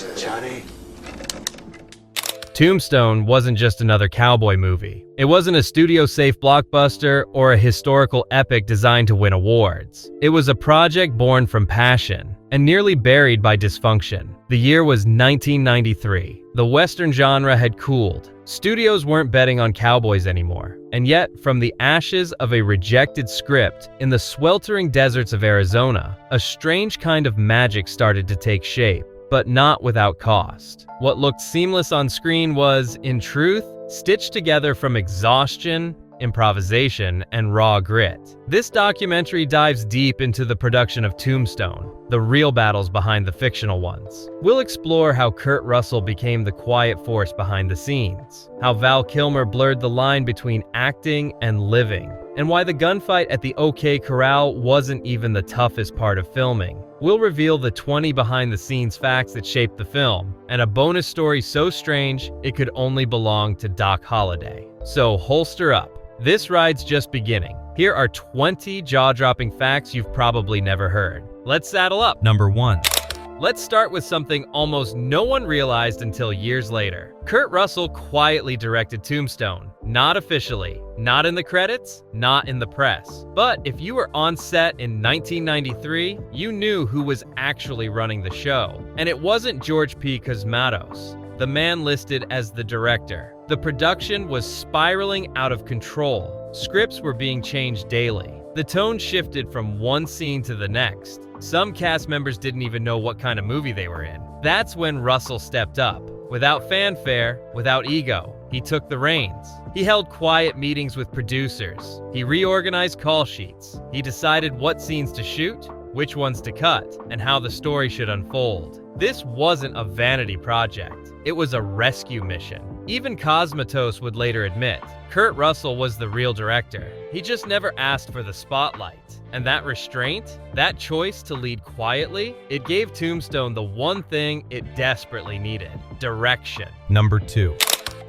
Got it, Johnny. Tombstone wasn't just another cowboy movie. It wasn't a studio-safe blockbuster or a historical epic designed to win awards. It was a project born from passion and nearly buried by dysfunction. The year was 1993. The Western genre had cooled. Studios weren't betting on cowboys anymore. And yet, from the ashes of a rejected script in the sweltering deserts of Arizona, a strange kind of magic started to take shape. But not without cost. What looked seamless on screen was, in truth, stitched together from exhaustion, improvisation, and raw grit. This documentary dives deep into the production of Tombstone, the real battles behind the fictional ones. We'll explore how Kurt Russell became the quiet force behind the scenes, how Val Kilmer blurred the line between acting and living, and why the gunfight at the OK Corral wasn't even the toughest part of filming. We'll reveal the 20 behind-the-scenes facts that shaped the film, and a bonus story so strange it could only belong to Doc Holliday. So holster up. This ride's just beginning. Here are 20 jaw-dropping facts you've probably never heard. Let's saddle up. Number 1. Let's start with something almost no one realized until years later. Kurt Russell quietly directed Tombstone. Not officially, not in the credits, not in the press. But if you were on set in 1993, you knew who was actually running the show. And it wasn't George P. Cosmatos, the man listed as the director. The production was spiraling out of control. Scripts were being changed daily. The tone shifted from one scene to the next. Some cast members didn't even know what kind of movie they were in. That's when Russell stepped up. Without fanfare, without ego, he took the reins. He held quiet meetings with producers. He reorganized call sheets. He decided what scenes to shoot, which ones to cut, and how the story should unfold. This wasn't a vanity project. It was a rescue mission. Even Cosmatos would later admit, Kurt Russell was the real director. He just never asked for the spotlight. And that restraint, that choice to lead quietly, it gave Tombstone the one thing it desperately needed: direction. Number 2.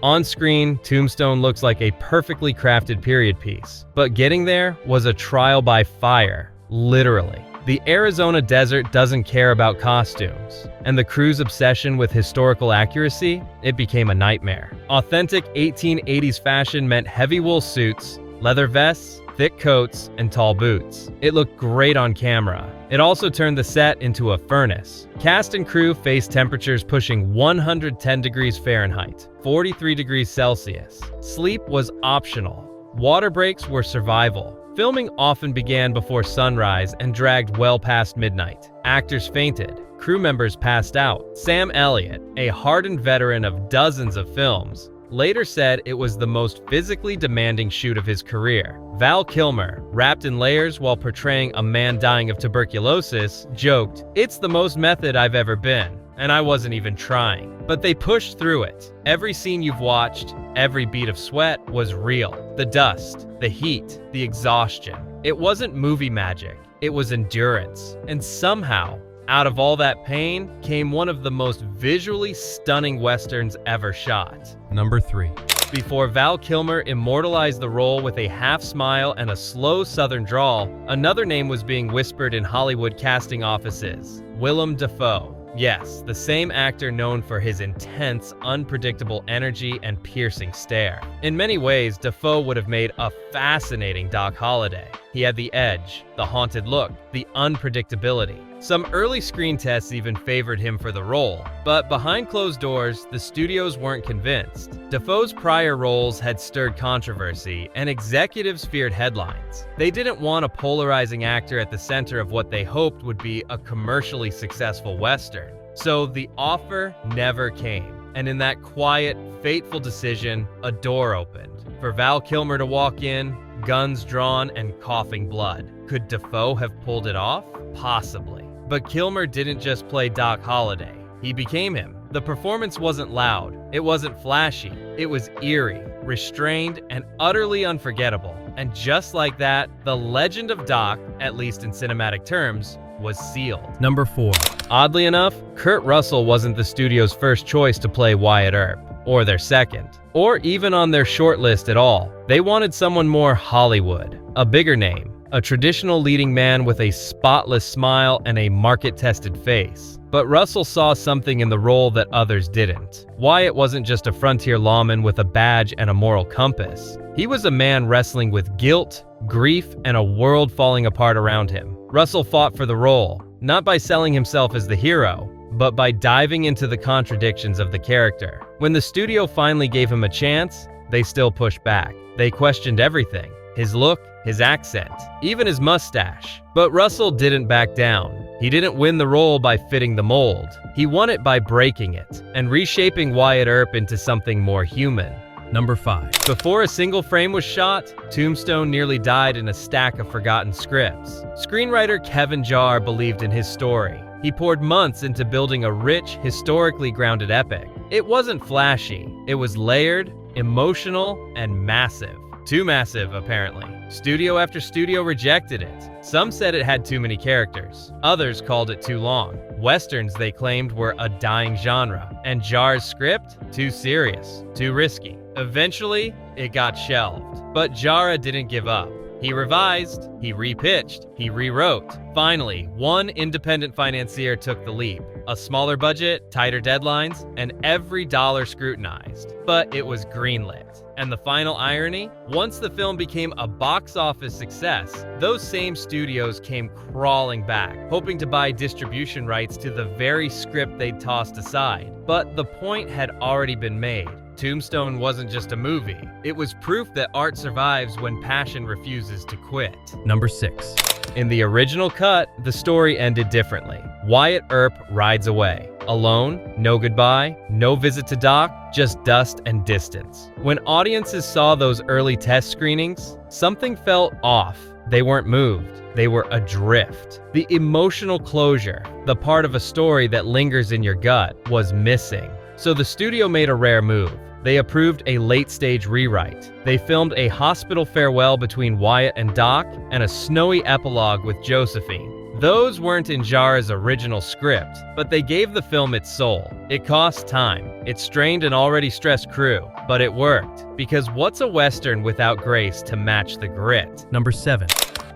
On screen, Tombstone looks like a perfectly crafted period piece. But getting there was a trial by fire, literally. The Arizona desert doesn't care about costumes, and the crew's obsession with historical accuracy, it became a nightmare. Authentic 1880s fashion meant heavy wool suits, leather vests, thick coats, and tall boots. It looked great on camera. It also turned the set into a furnace. Cast and crew faced temperatures pushing 110 degrees Fahrenheit, 43 degrees Celsius. Sleep was optional. Water breaks were survival. Filming often began before sunrise and dragged well past midnight. Actors fainted. Crew members passed out. Sam Elliot, a hardened veteran of dozens of films, later said it was the most physically demanding shoot of his career. Val Kilmer, wrapped in layers while portraying a man dying of tuberculosis, joked, "It's the most method I've ever been, and I wasn't even trying." But they pushed through it. Every scene you've watched, every bead of sweat was real. The dust, the heat, the exhaustion. It wasn't movie magic, it was endurance. And somehow, out of all that pain, came one of the most visually stunning westerns ever shot. Number 3. Before Val Kilmer immortalized the role with a half smile and a slow southern drawl, another name was being whispered in Hollywood casting offices: Willem Defoe. Yes, the same actor known for his intense, unpredictable energy and piercing stare. In many ways, Defoe would have made a fascinating Doc Holliday. He had the edge, the haunted look, the unpredictability. Some early screen tests even favored him for the role, but behind closed doors, the studios weren't convinced. Defoe's prior roles had stirred controversy, and executives feared headlines. They didn't want a polarizing actor at the center of what they hoped would be a commercially successful Western. So the offer never came. And in that quiet, fateful decision, a door opened. For Val Kilmer to walk in, guns drawn and coughing blood. Could Defoe have pulled it off? Possibly. But Kilmer didn't just play Doc Holliday. He became him. The performance wasn't loud. It wasn't flashy. It was eerie, restrained, and utterly unforgettable. And just like that, the legend of Doc, at least in cinematic terms, was sealed. Number 4. Oddly enough, Kurt Russell wasn't the studio's first choice to play Wyatt Earp, or their second, or even on their short list at all. They wanted someone more Hollywood, a bigger name, a traditional leading man with a spotless smile and a market-tested face. But Russell saw something in the role that others didn't. Wyatt wasn't just a frontier lawman with a badge and a moral compass. He was a man wrestling with guilt, grief, and a world falling apart around him. Russell fought for the role, not by selling himself as the hero, but by diving into the contradictions of the character. When the studio finally gave him a chance, they still pushed back. They questioned everything: his look, his accent, even his mustache. But Russell didn't back down. He didn't win the role by fitting the mold. He won it by breaking it and reshaping Wyatt Earp into something more human. Number 5. Before a single frame was shot, Tombstone nearly died in a stack of forgotten scripts. Screenwriter Kevin Jara believed in his story. He poured months into building a rich, historically grounded epic. It wasn't flashy. It was layered, emotional, and massive. Too massive, apparently. Studio after studio rejected it. Some said it had too many characters. Others called it too long. Westerns, they claimed, were a dying genre. And Jara's script? Too serious. Too risky. Eventually, it got shelved. But Jara didn't give up. He revised, he repitched, he rewrote. Finally, one independent financier took the leap. A smaller budget, tighter deadlines, and every dollar scrutinized. But it was greenlit. And the final irony? Once the film became a box office success, those same studios came crawling back, hoping to buy distribution rights to the very script they'd tossed aside. But the point had already been made. Tombstone wasn't just a movie. It was proof that art survives when passion refuses to quit. Number 6. In the original cut, the story ended differently. Wyatt Earp rides away. Alone, no goodbye, no visit to Doc, just dust and distance. When audiences saw those early test screenings, something felt off. They weren't moved. They were adrift. The emotional closure, the part of a story that lingers in your gut, was missing. So the studio made a rare move. They approved a late-stage rewrite. They filmed a hospital farewell between Wyatt and Doc and a snowy epilogue with Josephine. Those weren't in Jara's original script, but they gave the film its soul. It cost time. It strained an already stressed crew, but it worked. Because what's a Western without grace to match the grit? Number 7.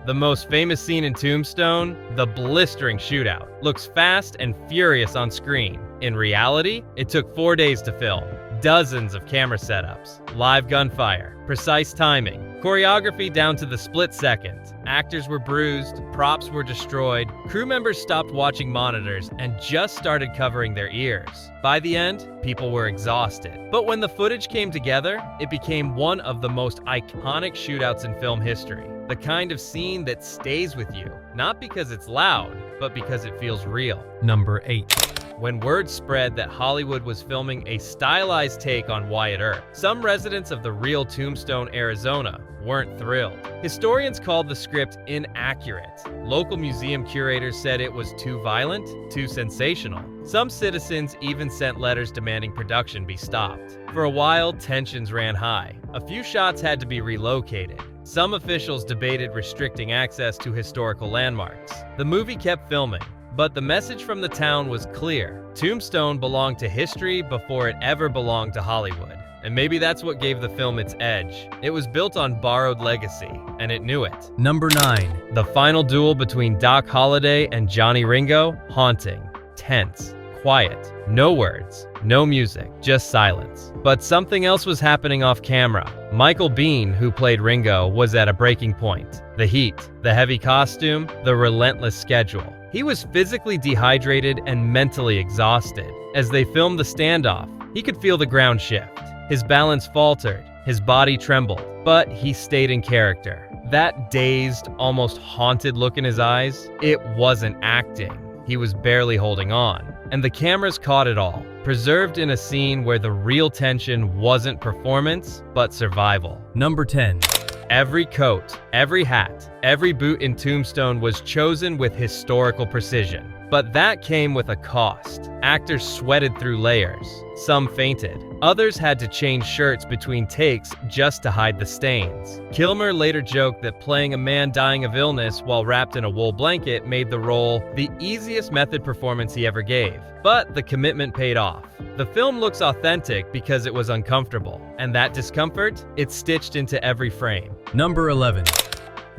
The most famous scene in Tombstone, the blistering shootout, looks fast and furious on screen. In reality, it took 4 days to film. Dozens of camera setups, live gunfire, precise timing, choreography down to the split second. Actors were bruised, props were destroyed, crew members stopped watching monitors and just started covering their ears. By the end, people were exhausted. But when the footage came together, it became one of the most iconic shootouts in film history. The kind of scene that stays with you, not because it's loud, but because it feels real. Number 8. When word spread that Hollywood was filming a stylized take on Wyatt Earp, some residents of the real Tombstone, Arizona, weren't thrilled. Historians called the script inaccurate. Local museum curators said it was too violent, too sensational. Some citizens even sent letters demanding production be stopped. For a while, tensions ran high. A few shots had to be relocated. Some officials debated restricting access to historical landmarks. The movie kept filming, but the message from the town was clear. Tombstone belonged to history before it ever belonged to Hollywood. And maybe that's what gave the film its edge. It was built on borrowed legacy, and it knew it. Number 9. The final duel between Doc Holliday and Johnny Ringo, haunting, tense, quiet, no words, no music, just silence. But something else was happening off camera. Michael Biehn, who played Ringo, was at a breaking point. The heat, the heavy costume, the relentless schedule. He was physically dehydrated and mentally exhausted. As they filmed the standoff, he could feel the ground shift. His balance faltered, his body trembled, but he stayed in character. That dazed, almost haunted look in his eyes, it wasn't acting. He was barely holding on. And the cameras caught it all, preserved in a scene where the real tension wasn't performance, but survival. Number 10. Every coat, every hat, every boot in Tombstone was chosen with historical precision. But that came with a cost. Actors sweated through layers. Some fainted. Others had to change shirts between takes just to hide the stains. Kilmer later joked that playing a man dying of illness while wrapped in a wool blanket made the role the easiest method performance he ever gave. But the commitment paid off. The film looks authentic because it was uncomfortable. And that discomfort, it's stitched into every frame. Number 11.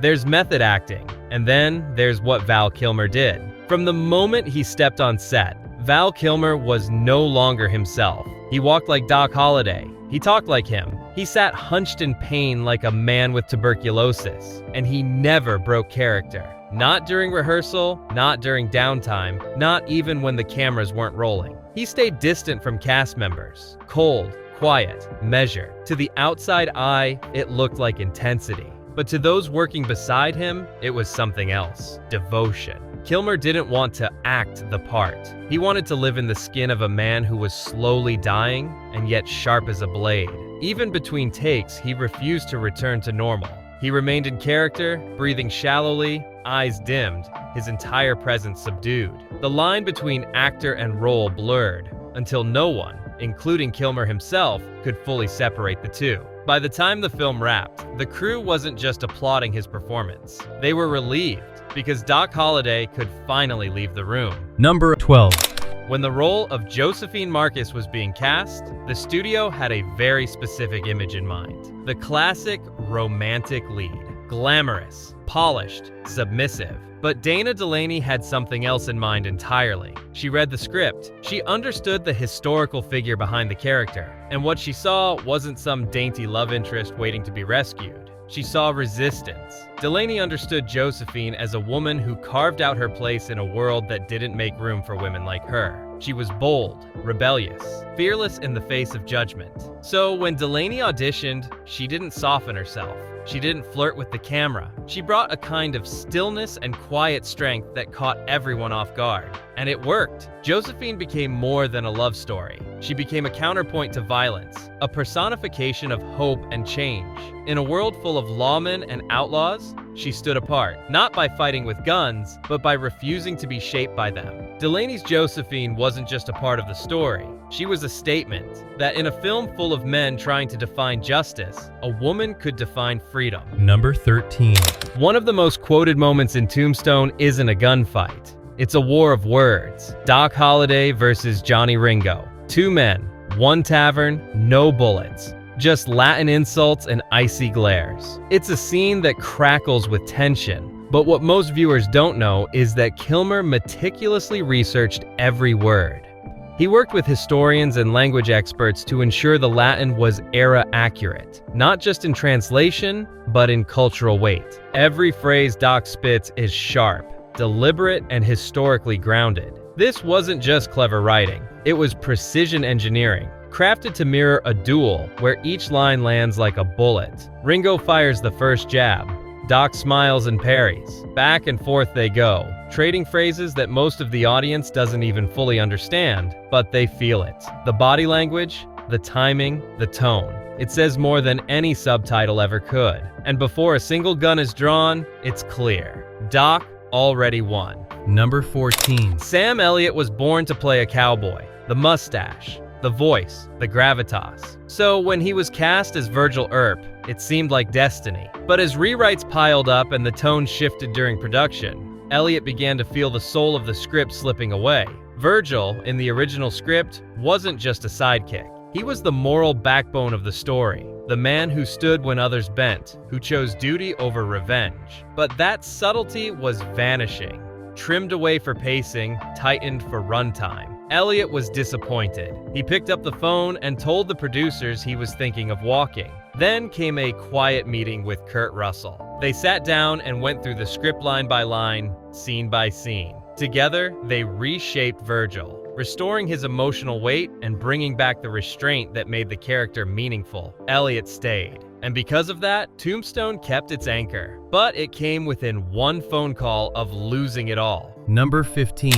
There's method acting, and then there's what Val Kilmer did. From the moment he stepped on set, Val Kilmer was no longer himself. He walked like Doc Holliday. He talked like him. He sat hunched in pain like a man with tuberculosis. And he never broke character. Not during rehearsal, not during downtime, not even when the cameras weren't rolling. He stayed distant from cast members. Cold, quiet, measured. To the outside eye, it looked like intensity. But to those working beside him, it was something else. Devotion. Kilmer didn't want to act the part. He wanted to live in the skin of a man who was slowly dying and yet sharp as a blade. Even between takes, he refused to return to normal. He remained in character, breathing shallowly, eyes dimmed, his entire presence subdued. The line between actor and role blurred until no one, including Kilmer himself, could fully separate the two. By the time the film wrapped, the crew wasn't just applauding his performance. They were relieved because Doc Holliday could finally leave the room. Number 12. When the role of Josephine Marcus was being cast, the studio had a very specific image in mind. The classic romantic lead. Glamorous, polished, submissive. But Dana Delaney had something else in mind entirely. She read the script. She understood the historical figure behind the character. And what she saw wasn't some dainty love interest waiting to be rescued. She saw resistance. Delaney understood Josephine as a woman who carved out her place in a world that didn't make room for women like her. She was bold, rebellious, fearless in the face of judgment. So when Delaney auditioned, she didn't soften herself. She didn't flirt with the camera. She brought a kind of stillness and quiet strength that caught everyone off guard. And it worked. Josephine became more than a love story. She became a counterpoint to violence, a personification of hope and change. In a world full of lawmen and outlaws, she stood apart, not by fighting with guns, but by refusing to be shaped by them. Delaney's Josephine wasn't just a part of the story. She was a statement that in a film full of men trying to define justice, a woman could define freedom. Number 13. One of the most quoted moments in Tombstone isn't a gunfight. It's a war of words. Doc Holliday versus Johnny Ringo. Two men, one tavern, no bullets. Just Latin insults and icy glares. It's a scene that crackles with tension. But what most viewers don't know is that Kilmer meticulously researched every word. He worked with historians and language experts to ensure the Latin was era accurate, not just in translation, but in cultural weight. Every phrase Doc spits is sharp, deliberate, and historically grounded. This wasn't just clever writing, it was precision engineering, crafted to mirror a duel where each line lands like a bullet. Ringo fires the first jab. Doc smiles and parries. Back and forth they go, trading phrases that most of the audience doesn't even fully understand, but they feel it. The body language, the timing, the tone. It says more than any subtitle ever could. And before a single gun is drawn, it's clear. Doc already won. Number 14. Sam Elliot was born to play a cowboy. The mustache, the voice, the gravitas. So when he was cast as Virgil Earp, it seemed like destiny. But as rewrites piled up and the tone shifted during production, Elliot began to feel the soul of the script slipping away. Virgil, in the original script, wasn't just a sidekick. He was the moral backbone of the story, the man who stood when others bent, who chose duty over revenge. But that subtlety was vanishing. Trimmed away for pacing, tightened for runtime. Elliot was disappointed. He picked up the phone and told the producers he was thinking of walking. Then came a quiet meeting with Kurt Russell. They sat down and went through the script line by line, scene by scene. Together, they reshaped Virgil, restoring his emotional weight and bringing back the restraint that made the character meaningful. Elliot stayed. And because of that, Tombstone kept its anchor. But it came within one phone call of losing it all. Number 15.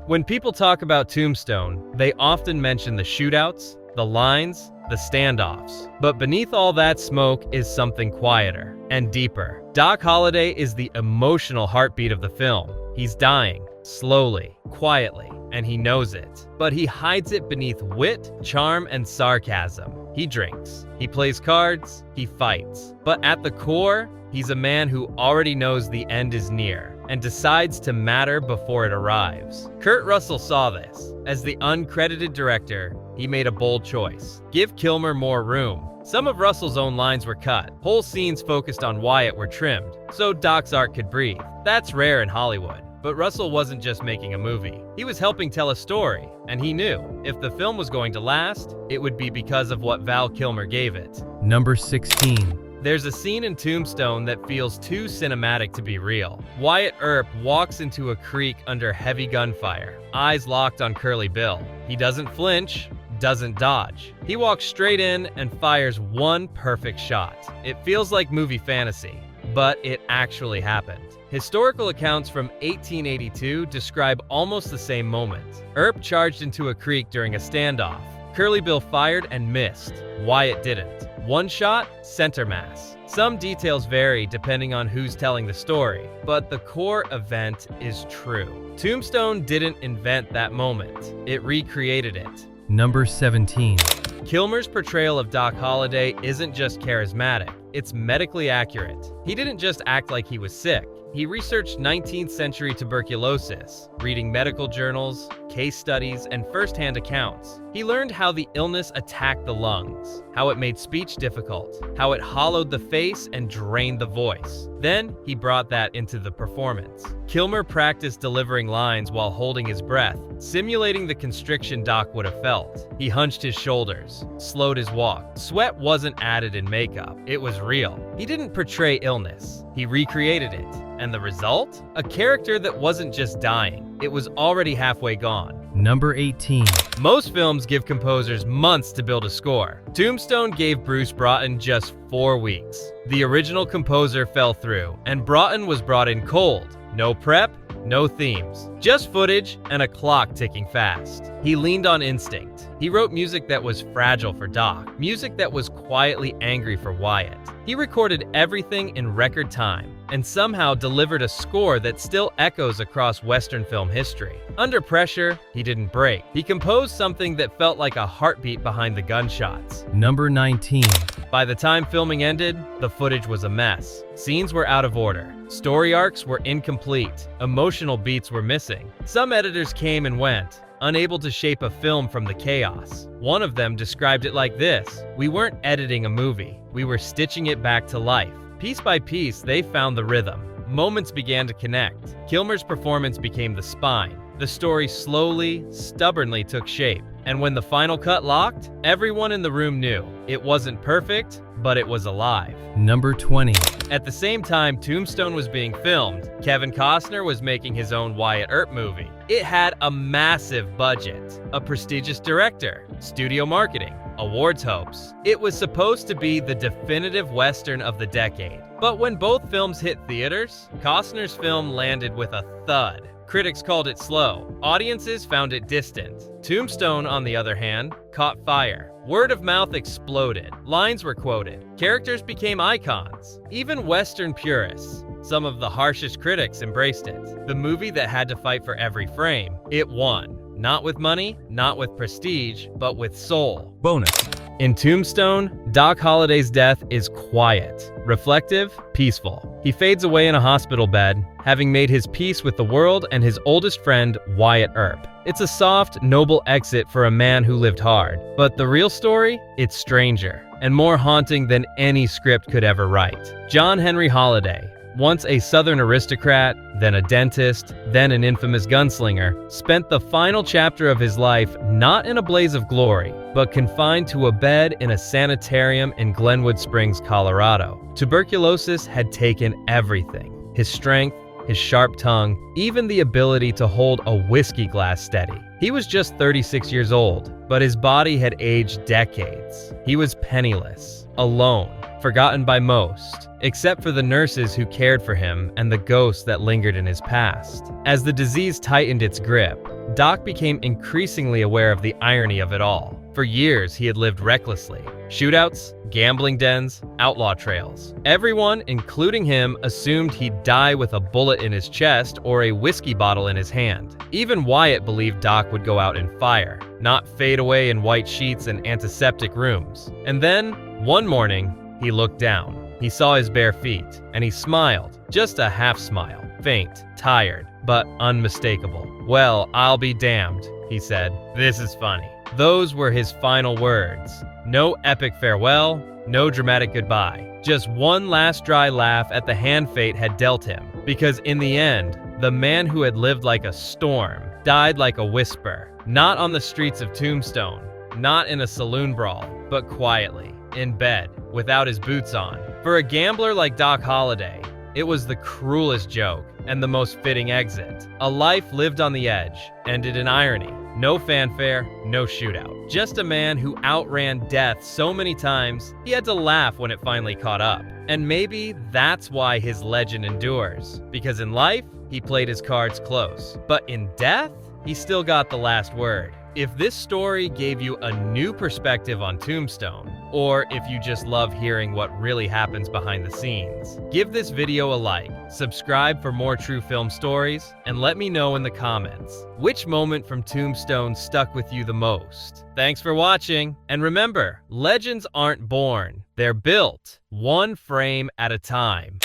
When people talk about Tombstone, they often mention the shootouts, the lines, the standoffs. But beneath all that smoke is something quieter and deeper. Doc Holliday is the emotional heartbeat of the film. He's dying, slowly, quietly, and he knows it. But he hides it beneath wit, charm, and sarcasm. He drinks, he plays cards, he fights. But at the core, he's a man who already knows the end is near and decides to matter before it arrives. Kurt Russell saw this. As the uncredited director, he made a bold choice. Give Kilmer more room. Some of Russell's own lines were cut. Whole scenes focused on Wyatt were trimmed, so Doc's arc could breathe. That's rare in Hollywood. But Russell wasn't just making a movie. He was helping tell a story, and he knew if the film was going to last, it would be because of what Val Kilmer gave it. Number 16. There's a scene in Tombstone that feels too cinematic to be real. Wyatt Earp walks into a creek under heavy gunfire, eyes locked on Curly Bill. He doesn't flinch, doesn't dodge. He walks straight in and fires one perfect shot. It feels like movie fantasy, but it actually happened. Historical accounts from 1882 describe almost the same moment. Earp charged into a creek during a standoff. Curly Bill fired and missed. Wyatt didn't. One shot, center mass. Some details vary depending on who's telling the story, but the core event is true. Tombstone didn't invent that moment. It recreated it. Number 17. Kilmer's portrayal of Doc Holliday isn't just charismatic, it's medically accurate. He didn't just act like he was sick. He researched 19th century tuberculosis, reading medical journals, case studies, and first-hand accounts. He learned how the illness attacked the lungs, how it made speech difficult, how it hollowed the face and drained the voice. Then he brought that into the performance. Kilmer practiced delivering lines while holding his breath, simulating the constriction Doc would have felt. He hunched his shoulders, slowed his walk. Sweat wasn't added in makeup, it was real. He didn't portray illness, he recreated it. And the result? A character that wasn't just dying, it was already halfway gone. Number 18. Most films give composers months to build a score. Tombstone gave Bruce Brotten just 4 weeks. The original composer fell through, and Brotten was brought in cold. No prep, no themes, just footage and a clock ticking fast. He leaned on instinct. He wrote music that was fragile for Doc, music that was quietly angry for Wyatt. He recorded everything in record time and somehow delivered a score that still echoes across Western film history. Under pressure, he didn't break. He composed something that felt like a heartbeat behind the gunshots. Number 19. By the time filming ended, the footage was a mess. Scenes were out of order. Story arcs were incomplete. Emotional beats were missing. Some editors came and went, unable to shape a film from the chaos. One of them described it like this: "We weren't editing a movie. We were stitching it back to life." Piece by piece, they found the rhythm. Moments began to connect. Kilmer's performance became the spine. The story slowly, stubbornly took shape. And when the final cut locked, everyone in the room knew it wasn't perfect, but it was alive. Number 20. At the same time Tombstone was being filmed, Kevin Costner was making his own Wyatt Earp movie. It had a massive budget, a prestigious director, studio marketing, awards hopes. It was supposed to be the definitive Western of the decade. But when both films hit theaters, Costner's film landed with a thud. Critics called it slow. Audiences found it distant. Tombstone, on the other hand, caught fire. Word of mouth exploded. Lines were quoted. Characters became icons. Even Western purists, some of the harshest critics, embraced it. The movie that had to fight for every frame. It won. Not with money, not with prestige, but with soul. Bonus. In Tombstone, Doc Holliday's death is quiet, reflective, peaceful. He fades away in a hospital bed, having made his peace with the world and his oldest friend, Wyatt Earp. It's a soft, noble exit for a man who lived hard. But the real story? It's stranger, and more haunting than any script could ever write. John Henry Holliday, once a Southern aristocrat, then a dentist, then an infamous gunslinger, spent the final chapter of his life not in a blaze of glory, but confined to a bed in a sanitarium in Glenwood Springs, Colorado. Tuberculosis had taken everything: his strength, his sharp tongue, even the ability to hold a whiskey glass steady. He was just 36 years old, but his body had aged decades. He was penniless, alone, forgotten by most, except for the nurses who cared for him and the ghosts that lingered in his past. As the disease tightened its grip, Doc became increasingly aware of the irony of it all. For years, he had lived recklessly. Shootouts, gambling dens, outlaw trails. Everyone, including him, assumed he'd die with a bullet in his chest or a whiskey bottle in his hand. Even Wyatt believed Doc would go out in fire, not fade away in white sheets and antiseptic rooms. And then, one morning, he looked down. He saw his bare feet, and he smiled. Just a half smile. Faint, tired, but unmistakable. "Well, I'll be damned," he said. "This is funny." Those were his final words. No epic farewell, No dramatic goodbye. Just one last dry laugh at the hand fate had dealt him. Because in the end, the man who had lived like a storm died like a whisper. Not on the streets of Tombstone, not in a saloon brawl, but quietly, in bed, without his boots on. For a gambler like Doc Holliday, it was the cruelest joke and the most fitting exit. A life lived on the edge, ended in irony. No fanfare, no shootout. Just a man who outran death so many times, he had to laugh when it finally caught up. And maybe that's why his legend endures. Because in life, he played his cards close. But in death, he still got the last word. If this story gave you a new perspective on Tombstone, or if you just love hearing what really happens behind the scenes, give this video a like, subscribe for more true film stories, and let me know in the comments which moment from Tombstone stuck with you the most. Thanks for watching, and remember, legends aren't born, they're built, one frame at a time.